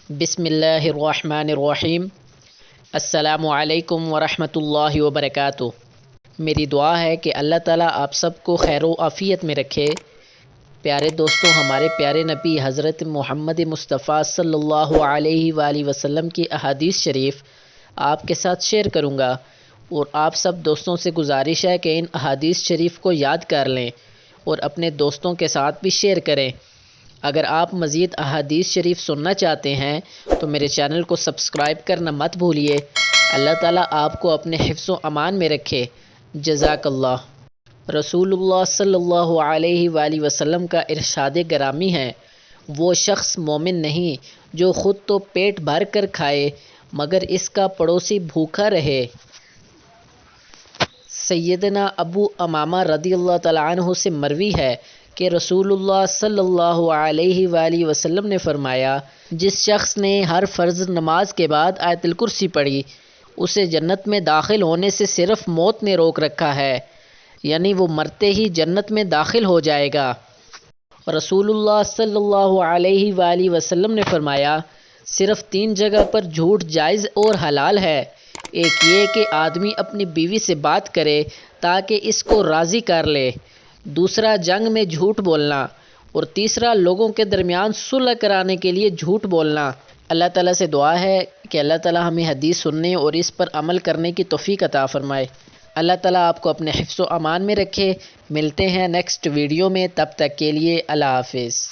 بسم اللہ الرحمن الرحیم۔ السلام علیکم ورحمۃ اللہ وبرکاتہ۔ میری دعا ہے کہ اللہ تعالیٰ آپ سب کو خیر و عافیت میں رکھے۔ پیارے دوستوں، ہمارے پیارے نبی حضرت محمد مصطفیٰ صلی اللہ علیہ وآلہ وسلم کی احادیث شریف آپ کے ساتھ شیئر کروں گا، اور آپ سب دوستوں سے گزارش ہے کہ ان احادیث شریف کو یاد کر لیں اور اپنے دوستوں کے ساتھ بھی شیئر کریں۔ اگر آپ مزید احادیث شریف سننا چاہتے ہیں تو میرے چینل کو سبسکرائب کرنا مت بھولیے۔ اللہ تعالیٰ آپ کو اپنے حفظ و امان میں رکھے۔ جزاک اللہ۔ رسول اللہ صلی اللہ علیہ وآلہ وسلم کا ارشاد گرامی ہے، وہ شخص مومن نہیں جو خود تو پیٹ بھر کر کھائے مگر اس کا پڑوسی بھوکا رہے۔ سیدنا ابو امامہ رضی اللہ تعالیٰ عنہ سے مروی ہے کہ رسول اللہ صلی اللہ علیہ وآلہ وسلم نے فرمایا، جس شخص نے ہر فرض نماز کے بعد آیت الکرسی پڑھی، اسے جنت میں داخل ہونے سے صرف موت نے روک رکھا ہے، یعنی وہ مرتے ہی جنت میں داخل ہو جائے گا۔ رسول اللہ صلی اللہ علیہ وآلہ وسلم نے فرمایا، صرف 3 جگہ پر جھوٹ جائز اور حلال ہے۔ ایک یہ کہ آدمی اپنی بیوی سے بات کرے تاکہ اس کو راضی کر لے، دوسرا جنگ میں جھوٹ بولنا، اور تیسرا لوگوں کے درمیان صلح کرانے کے لیے جھوٹ بولنا۔ اللہ تعالیٰ سے دعا ہے کہ اللہ تعالیٰ ہمیں حدیث سننے اور اس پر عمل کرنے کی توفیق عطا فرمائے۔ اللہ تعالیٰ آپ کو اپنے حفظ و امان میں رکھے۔ ملتے ہیں نیکسٹ ویڈیو میں، تب تک کے لیے اللہ حافظ۔